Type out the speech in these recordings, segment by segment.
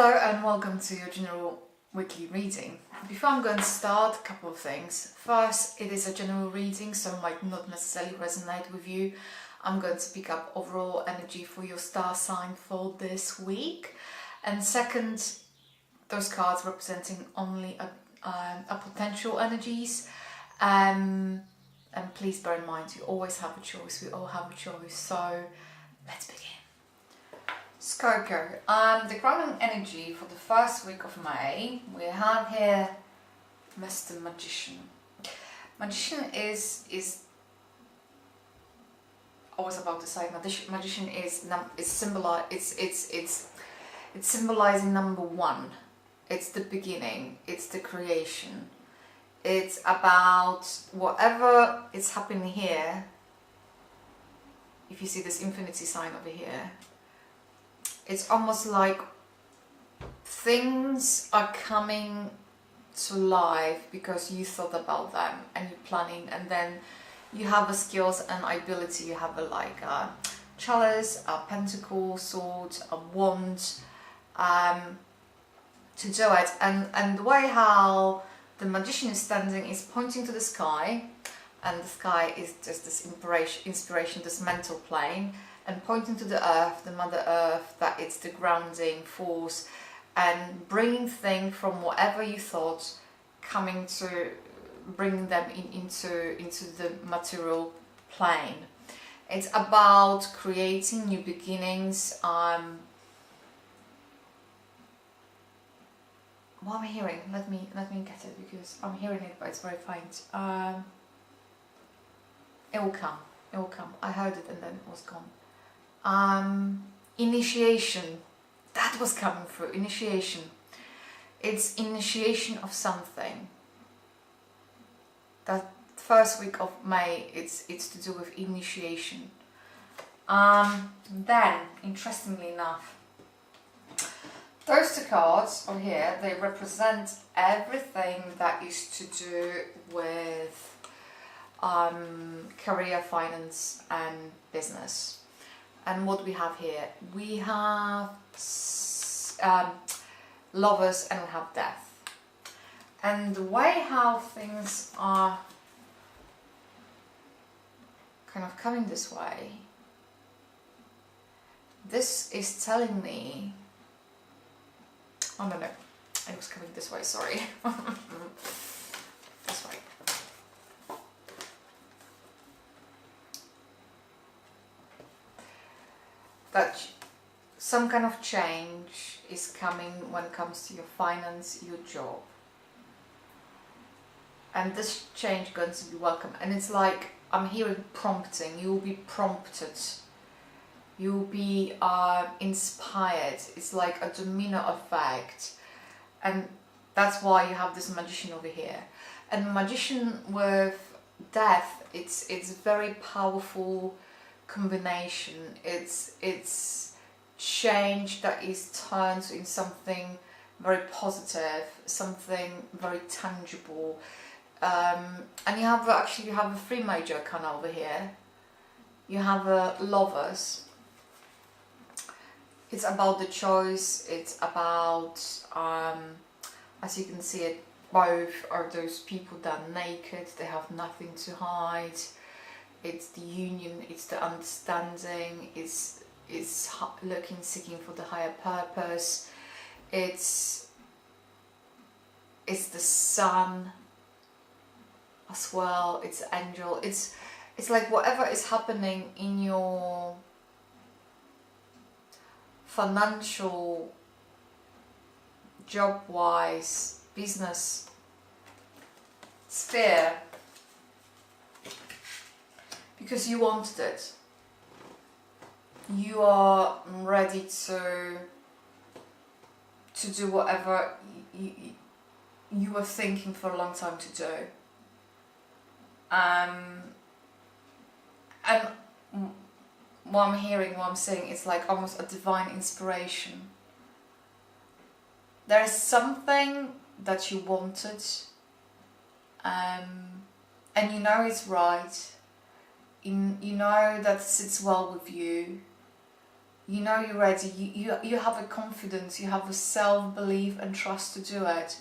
Hello and welcome to your general weekly reading. Before I'm going to start, a couple of things. First, it is a general reading, so it might not necessarily resonate with you. I'm going to pick up overall energy for your star sign for this week. And second, those cards representing only a potential energies. And please bear in mind, you always have a choice. We all have a choice. So let's begin. Scorpio, the grounding energy for the first week of May, we have here Mr. Magician. Magician is I was about to say magician is it's symbolizing number one. It's the beginning. It's the creation. It's about whatever is happening here. If you see this infinity sign over here, it's almost like things are coming to life because you thought about them and you're planning, and then you have the skills and ability. You have a chalice, a pentacle, sword, a wand to do it. And the way how the magician is standing is pointing to the sky, and the sky is just this inspiration, this mental plane, and pointing to the earth, the mother earth, that it's the grounding force, and bringing things from whatever you thought, coming to bring them into the material plane. It's about creating new beginnings. What am I hearing? Let me get it, because I'm hearing it but it's very faint. It will come. It will come. I heard it and then it was gone. Initiation, that was coming through. Initiation, it's initiation of something. That first week of May, it's to do with initiation. Then, interestingly enough, those two cards on here, they represent everything that is to do with career, finance and business. And what we have here, we have lovers and we have death. And the way how things are kind of coming this way, this is telling me, oh no, it was coming this way, sorry. This way. That some kind of change is coming when it comes to your finance, your job. And this change is going to be welcome. And it's like, I'm hearing prompting. You will be prompted. You will be inspired. It's like a domino effect. And that's why you have this magician over here. And magician with death, it's very powerful combination. It's change that is turned in something very positive, something very tangible. And you have a three major arcana over here. You have lovers. It's about the choice. It's about as you can see it, both are those people that are naked. They have nothing to hide. It's the union, it's the understanding, it's looking, seeking for the higher purpose. It's the sun as well, it's angel. It's like whatever is happening in your financial, job-wise, business sphere, because you wanted it. You are ready to do whatever you were thinking for a long time to do. And what I'm hearing, what I'm seeing, it's like almost a divine inspiration. There is something that you wanted, and you know it's right. You know that sits well with you, You know you're ready, you have a confidence, you have a self-belief and trust to do it,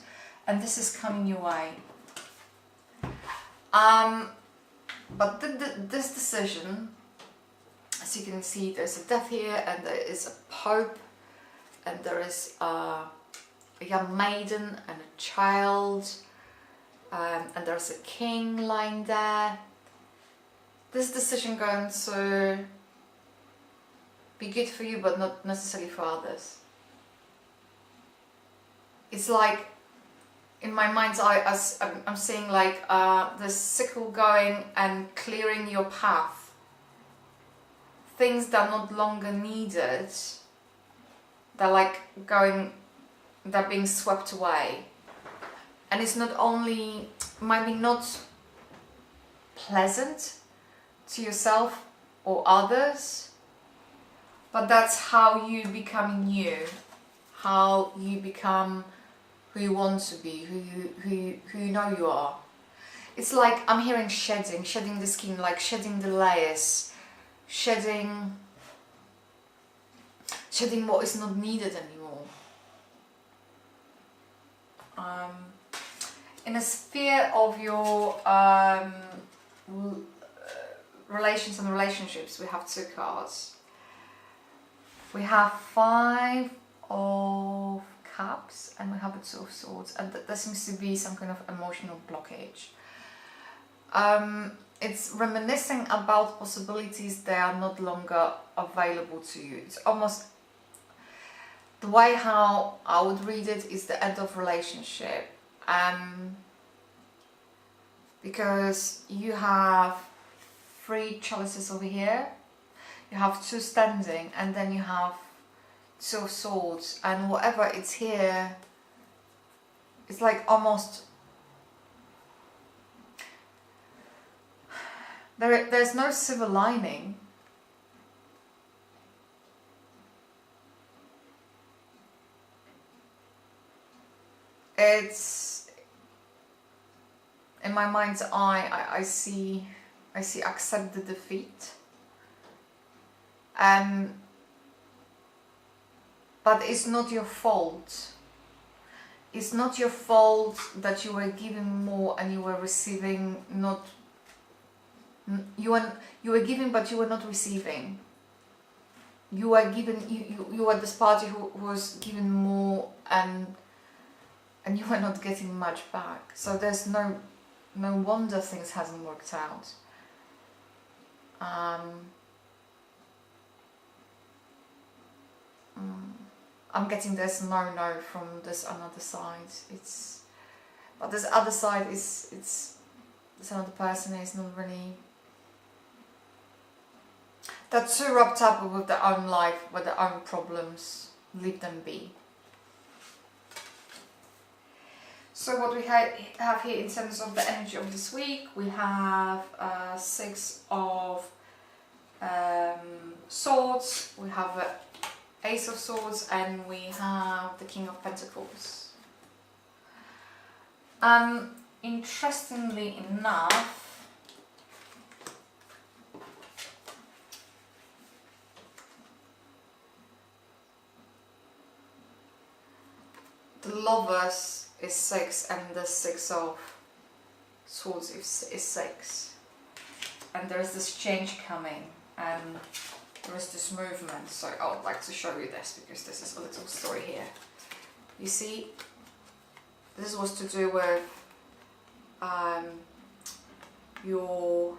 and this is coming your way. But this decision, as you can see, there's a death here, and there is a pope, and there is a young maiden and a child, and there's a king lying there. This decision going to be good for you, but not necessarily for others. It's like, in my mind's eye, I'm seeing like the sickle going and clearing your path. Things that are not longer needed, they're like going, they're being swept away. And it's not only, might be not pleasant to yourself or others, but that's how you become you, how you become who you want to be, who you know you are. It's like, I'm hearing shedding the skin, like shedding the layers, shedding what is not needed anymore. In a sphere of your relations and relationships, we have 2 cards. We have 5 of Cups and we have a 2 of Swords, and there seems to be some kind of emotional blockage. It's reminiscing about possibilities that are not longer available to you. It's almost, the way how I would read it is the end of relationship. Because you have 3 chalices over here, you have 2 standing, and then you have 2 of Swords, and whatever it's here, it's like almost, there's no silver lining. It's, in my mind's eye, I see accept the defeat. But it's not your fault. It's not your fault that you were giving more and you were receiving not. You were giving, but you were not receiving. You were given. You were this party who was given more, and you were not getting much back. So there's no wonder things hasn't worked out. I'm getting this no from this another side. But this other side is this another person is not really. They're too wrapped up with their own life, with their own problems. Leave them be. So what we have here in terms of the energy of this week, we have 6 of Swords, we have Ace of Swords, and we have the King of Pentacles. Interestingly enough, the Lovers is 6 and the 6 of Swords is 6. And there is this change coming, and there is this movement. So I would like to show you this, because this is a little story here. You see, this was to do with your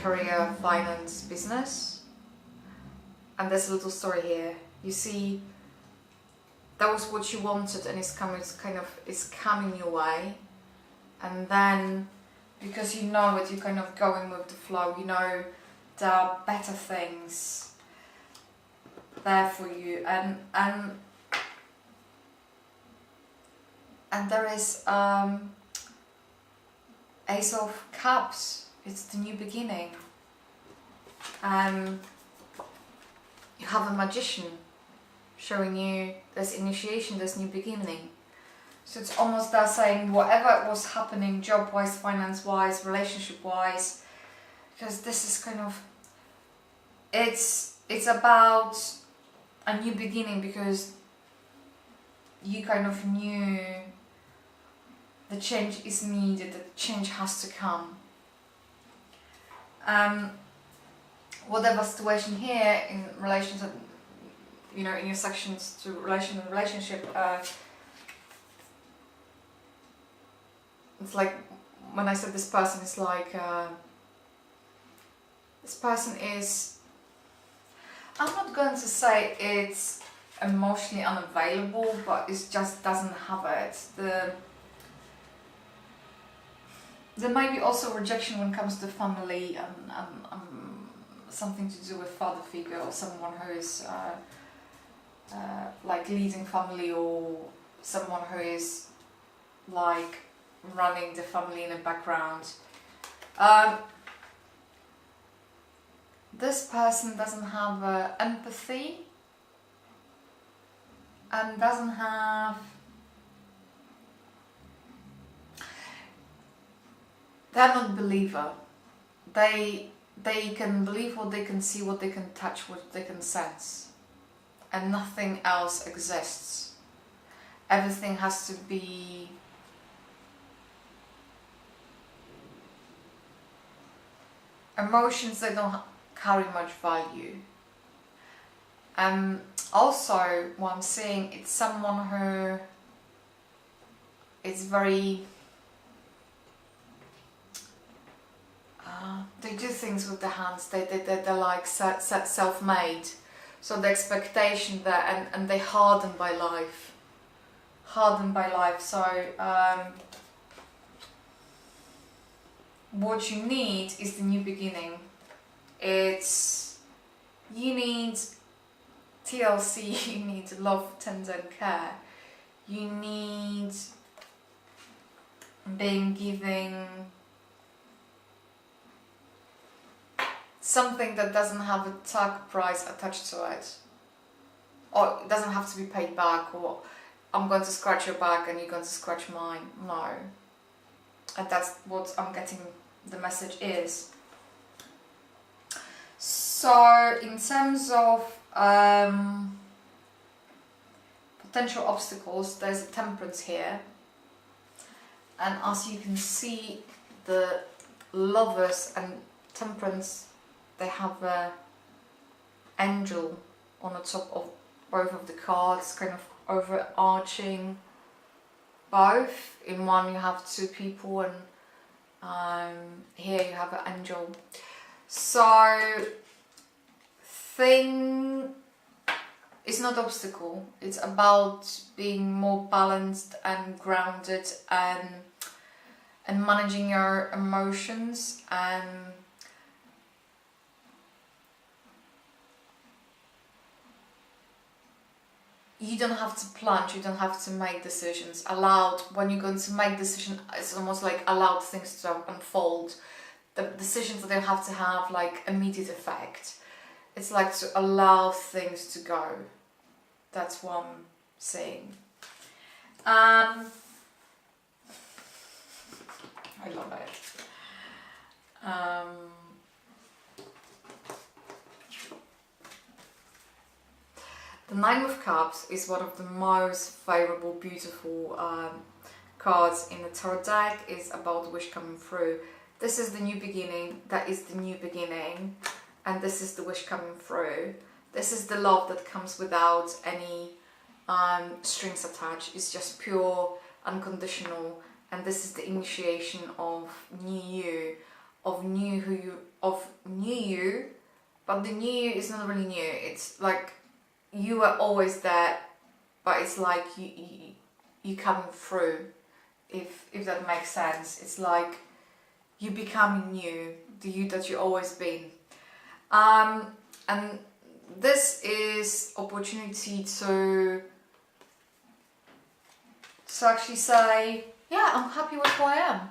career, finance, business. And there's a little story here. You see, that was what you wanted, and it's coming your way. And then, because you know it, you're kind of going with the flow. You know there are better things there for you, and there is Ace of Cups. It's the new beginning. You have a Magician showing you there's initiation, there's new beginning. So it's almost that saying whatever was happening job-wise, finance-wise, relationship-wise, because this is kind of, it's about a new beginning, because you kind of knew the change is needed, the change has to come. Whatever situation here in relation to, you know, in your sections to relationship, it's like when I said this person is like, this person is, I'm not going to say it's emotionally unavailable, but it just doesn't have it. There might be also rejection when it comes to family and something to do with father figure, or someone who is like leading family, or someone who is like running the family in the background. This person doesn't have empathy and doesn't have, they're not a believer. They can believe what they can see, what they can touch, what they can sense, and nothing else exists. Everything has to be emotions that don't carry much value. Also, what I'm seeing, it's someone who is very, they do things with their hands, they're like self-made, so the expectation there, and they hardened by life, so what you need is the new beginning. You need TLC, you need love, tender and care, you need being giving, something that doesn't have a tag price attached to it, or it doesn't have to be paid back, or I'm going to scratch your back and you're going to scratch mine. No. And that's what I'm getting the message is. So in terms of potential obstacles, there's a temperance here, and as you can see, the lovers and temperance, they have an angel on the top of both of the cards, kind of overarching both. In one you have two people, and here you have an angel. So it's not obstacle, it's about being more balanced and grounded, and managing your emotions, and you don't have to plunge, you don't have to make decisions. When you're going to make decisions, it's almost like allow things to unfold. The decisions, they have to have like immediate effect. It's like to allow things to go. That's what I'm saying. I love it. The Nine of Cups is one of the most favourable, beautiful cards in the Tarot deck. It's about wish coming through. This is the new beginning, that is the new beginning, and this is the wish coming through. This is the love that comes without any strings attached. It's just pure, unconditional, and this is the initiation of new you, of new you, but the new you is not really new. It's like you were always there, but it's like you coming through, if that makes sense. It's like you becoming new, the you that you always been. And this is opportunity to actually say, yeah, I'm happy with who I am.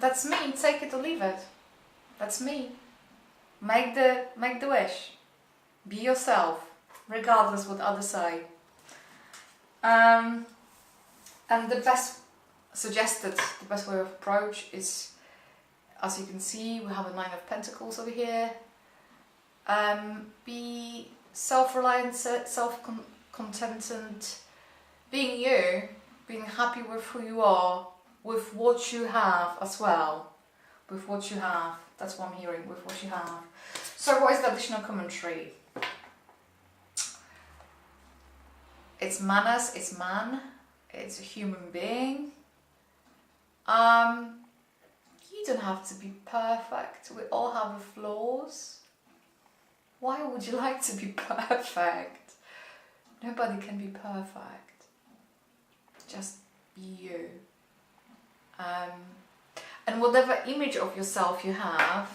That's me, take it or leave it. That's me. Make the wish. Be yourself, regardless what others say. And the best way of approach is as you can see, we have a 9 of Pentacles over here. Be self-reliant, self-contented, being you, being happy with who you are, with what you have as well. With what you have, that's what I'm hearing, with what you have. So what is the additional commentary? It's manners, it's man, it's a human being. You don't have to be perfect. We all have flaws. Why would you like to be perfect? Nobody can be perfect. Just be you. And whatever image of yourself you have,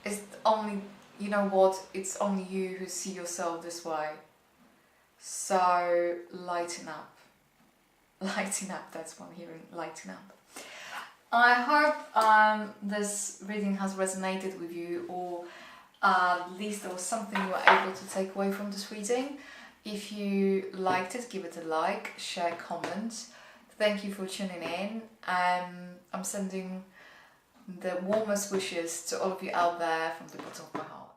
is only, you know what, it's only you who see yourself this way. So lighten up. Lighten up, that's what I'm hearing, lighten up. I hope this reading has resonated with you, or at least there was something you were able to take away from this reading. If you liked it, give it a like, share, comment. Thank you for tuning in. I'm sending the warmest wishes to all of you out there from the bottom of my heart.